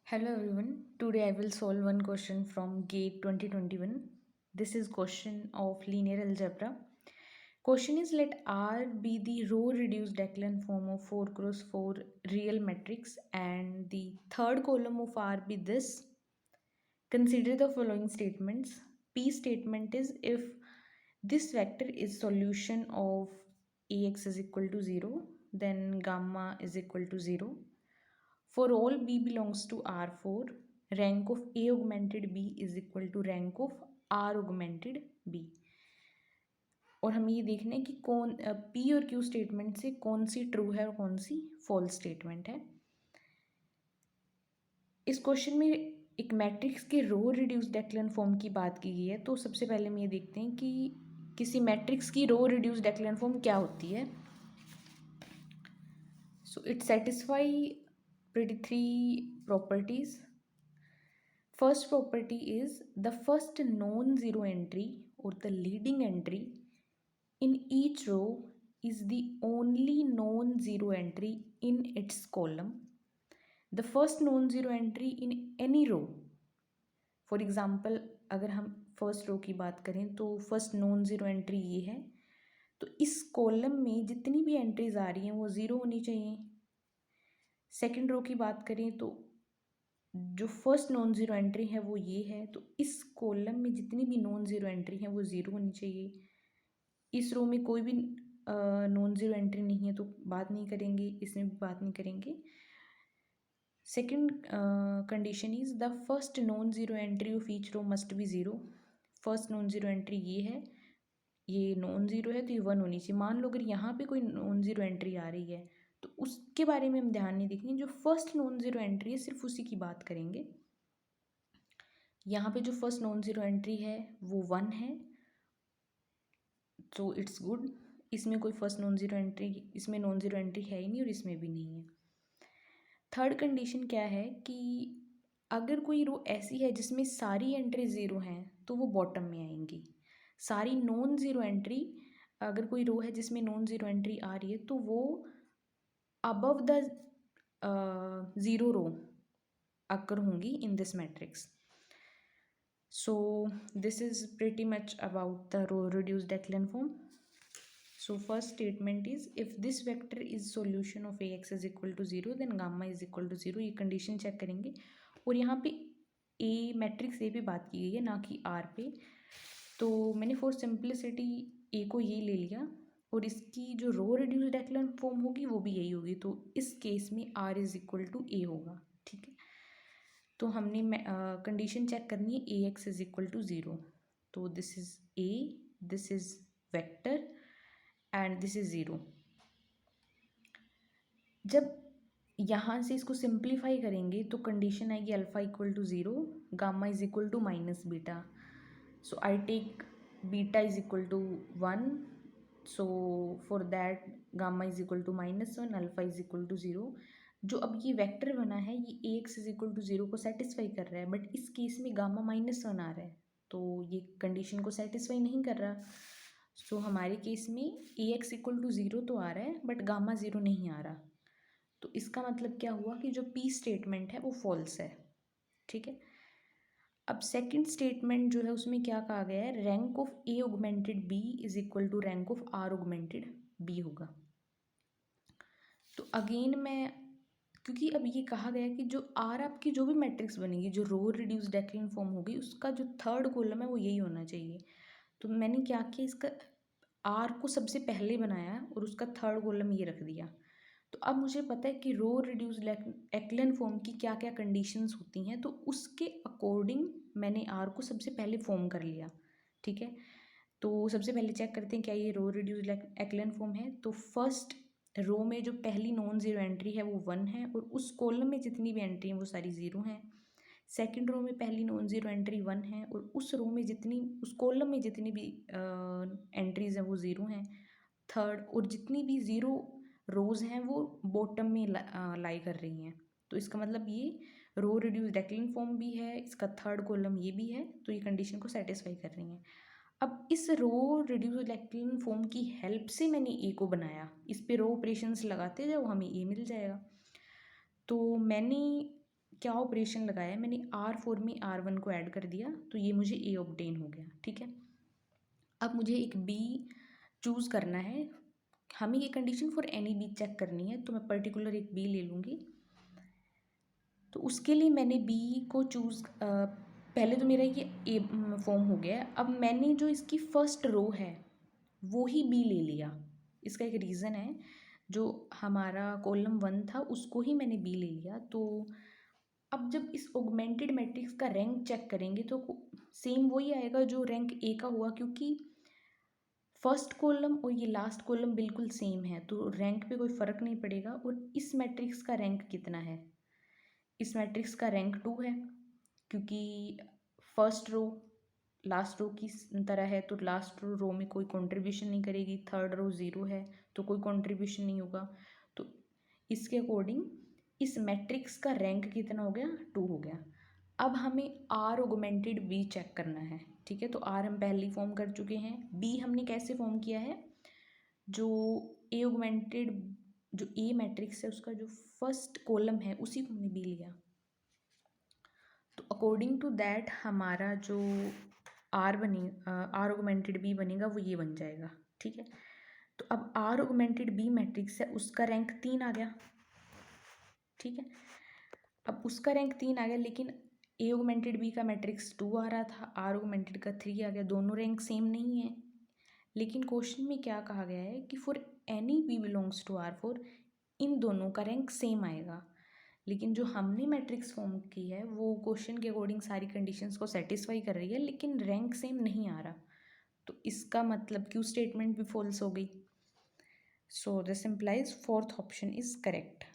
Hello everyone. Today I will solve one question from GATE 2021. This is question of linear algebra. Question is, let R be the row reduced echelon form of 4 cross 4 real matrix and the third column of R be this. Consider the following statements. P statement is, if this vector is solution of Ax is equal to 0, then gamma is equal to 0. For all B belongs to R4, rank of A augmented B is equal to rank of R augmented B. और हमें ये देखना है कि कौन P और Q statement से कौन सी ट्रू है और कौन सी फॉल्स स्टेटमेंट है. इस क्वेश्चन में एक मैट्रिक्स के रो रिड्यूस्ड echelon फॉर्म की बात की गई है. तो सबसे पहले हम ये देखते हैं कि किसी मैट्रिक्स की रो रिड्यूस्ड echelon फॉर्म क्या होती है. So it satisfy pretty three properties. First property is the first non-zero entry or the leading entry in each row is the only non-zero entry in its column. The first non-zero entry in any row, for example अगर हम first row की बात करें तो first non zero entry ये है. तो इस कॉलम में जितनी भी एंट्रीज आ रही हैं वो ज़ीरो होनी चाहिए. सेकेंड रो की बात करें तो जो फर्स्ट नॉन ज़ीरो एंट्री है वो ये है. तो इस कॉलम में जितनी भी नॉन ज़ीरो एंट्री है वो ज़ीरो होनी चाहिए. इस रो में कोई भी नॉन ज़ीरो एंट्री नहीं है तो बात नहीं करेंगे, इसमें भी बात नहीं करेंगे. Second condition is the first non zero entry of each row must be zero. First non zero entry ये है, ये नॉन ज़ीरो है तो ये वन होनी चाहिए. मान लो अगर यहाँ पे कोई नॉन ज़ीरो एंट्री आ रही है तो उसके बारे में हम ध्यान नहीं देखेंगे. जो फर्स्ट नॉन ज़ीरो एंट्री है सिर्फ उसी की बात करेंगे. यहाँ पे जो फर्स्ट नॉन ज़ीरो एंट्री है वो वन है, तो इट्स गुड. इसमें कोई फर्स्ट नॉन ज़ीरो एंट्री, इसमें नॉन ज़ीरो एंट्री है ही नहीं और इसमें भी नहीं है. थर्ड कंडीशन क्या है कि अगर कोई रो ऐसी है जिसमें सारी एंट्री ज़ीरो हैं तो वो बॉटम में आएंगी. सारी नॉन ज़ीरो एंट्री, अगर कोई रो है जिसमें नॉन ज़ीरो एंट्री आ रही है तो वो अबव द ज़ीरो रो अकर होंगी in this matrix. So this is pretty much about the row reduced echelon form. So first statement is, if this vector is solution of Ax is equal to 0 then gamma is equal to 0. ये condition check करेंगे. और यहाँ पे A matrix A पे बात की गई है ना कि R पे. तो मैंने फॉर सिंप्लिसिटी A को ये ले लिया और इसकी जो रो रिड्यूस्ड echelon फॉर्म होगी वो भी यही होगी. तो इस केस में R is equal to A होगा. ठीक है, तो हमने कंडीशन चेक करनी है A X is equal to zero. तो this is a, this is vector and this is zero. जब यहाँ से इसको सिंप्लीफाई करेंगे तो कंडीशन आएगी alpha equal to zero, gamma is equal to minus beta. So I take beta is equal to one. So for that gamma is equal to minus one, alpha is equal to zero. जो अब ये vector बना है ये ए X is equal to zero को satisfy कर रहा है, बट इस केस में गामा माइनस वन आ रहा है तो ये कंडीशन को सेटिस्फाई नहीं कर रहा. सो हमारे केस में ए एक्स इक्वल टू ज़ीरो तो आ रहा है बट गामा ज़ीरो नहीं आ रहा. तो इसका मतलब क्या हुआ कि जो पी स्टेटमेंट है वो फॉल्स है. ठीक है, अब सेकंड स्टेटमेंट जो है उसमें क्या कहा गया है, rank of A augmented B is equal to rank of R augmented B होगा. तो अगेन मैं, क्योंकि अब ये कहा गया कि जो आर आपकी जो भी मैट्रिक्स बनेगी, जो रो रिड्यूस्ड echelon फॉर्म होगी, उसका जो थर्ड कॉलम है वो यही होना चाहिए. तो मैंने क्या किया, इसका आर को सबसे पहले बनाया और उसका थर्ड कॉलम ये रख दिया. तो अब मुझे पता है कि रो रिड्यूस्ड echelon फॉर्म की क्या क्या कंडीशंस होती हैं, तो उसके अकॉर्डिंग मैंने आर को सबसे पहले फॉर्म कर लिया. ठीक है, तो सबसे पहले चेक करते हैं क्या ये रो रिड्यूस्ड echelon फॉर्म है. तो फर्स्ट रो में जो पहली नॉन ज़ीरो एंट्री है वो वन है और उस कॉलम में जितनी भी एंट्री हैं वो सारी ज़ीरो हैं. सेकंड रो में पहली नॉन ज़ीरो एंट्री वन है और उस रो में जितनी, उस कॉलम में जितनी भी एंट्रीज हैं वो ज़ीरो हैं. थर्ड, और जितनी भी ज़ीरो रोज़ हैं वो बॉटम में लाई कर रही हैं. तो इसका मतलब ये रो रिड्यूस्ड echelon फॉर्म भी है, इसका थर्ड कॉलम ये भी है, तो ये कंडीशन को सेटिस्फाई कर रही हैं. अब इस रो रिड्यूस्ड echelon फॉर्म की हेल्प से मैंने ए को बनाया. इस पे रो ऑपरेशंस लगाते जाओ हमें ए मिल जाएगा. तो मैंने क्या ऑपरेशन लगाया, मैंने R4 में R1 को ऐड कर दिया तो ये मुझे A ऑब्टेन हो गया, ठीक है। अब मुझे एक B चूज़ करना है, हमें ये condition for any B check करनी है, तो मैं पर्टिकुलर एक B ले लूँगी। तो उसके लिए मैंने B को चूज़ पहले तो मेरा ये ए फॉर्म हो गया है। अब मैंने जो इसकी फर्स्ट रो है वो ही B ले लिया। इसका एक रीज़न है, जो हमारा कॉलम 1 था उसको ही मैंने B ले लिया। तो अब जब इस ऑगमेंटेड मैट्रिक्स का रैंक चेक करेंगे तो सेम वही आएगा जो रैंक A का हुआ, क्योंकि फर्स्ट कॉलम और ये लास्ट कॉलम बिल्कुल सेम है, तो रैंक पे कोई फ़र्क नहीं पड़ेगा। और इस मैट्रिक्स का रैंक कितना है, इस मैट्रिक्स का रैंक 2 है, क्योंकि फर्स्ट रो लास्ट रो की तरह है, तो लास्ट रो में कोई कंट्रीब्यूशन नहीं करेगी, थर्ड रो 0 है तो कोई कंट्रीब्यूशन नहीं होगा। तो इसके अकॉर्डिंग इस मैट्रिक्स का रैंक कितना हो गया, 2 हो गया। अब हमें आर ऑगमेंटेड बी चेक करना है, ठीक है। तो आर हम पहले ही फॉर्म कर चुके हैं, बी हमने कैसे फॉर्म किया है, जो ए ऑगमेंटेड जो ए मैट्रिक्स है उसका जो फर्स्ट कॉलम है उसी को हमने बी लिया। तो अकॉर्डिंग टू दैट हमारा जो आर ऑगमेंटेड बी बनेगा वो ये बन जाएगा, ठीक है। तो अब आर ऑगमेंटेड बी मैट्रिक्स है उसका रैंक 3 आ गया, ठीक है। अब उसका रैंक 3 आ गया, लेकिन ए ऑगमेंटेड बी का मैट्रिक्स 2 आ रहा था, आर ऑगमेंटेड का 3 आ गया, दोनों रैंक सेम नहीं है। लेकिन क्वेश्चन में क्या कहा गया है कि for any B belongs to R4 इन दोनों का रैंक सेम आएगा। लेकिन जो हमने मैट्रिक्स फॉर्म की है वो क्वेश्चन के अकॉर्डिंग सारी कंडीशंस को सेटिस्फाई कर रही है, लेकिन रैंक सेम नहीं आ रहा, तो इसका मतलब क्यू स्टेटमेंट भी फॉल्स हो गई। So this implies fourth option is correct.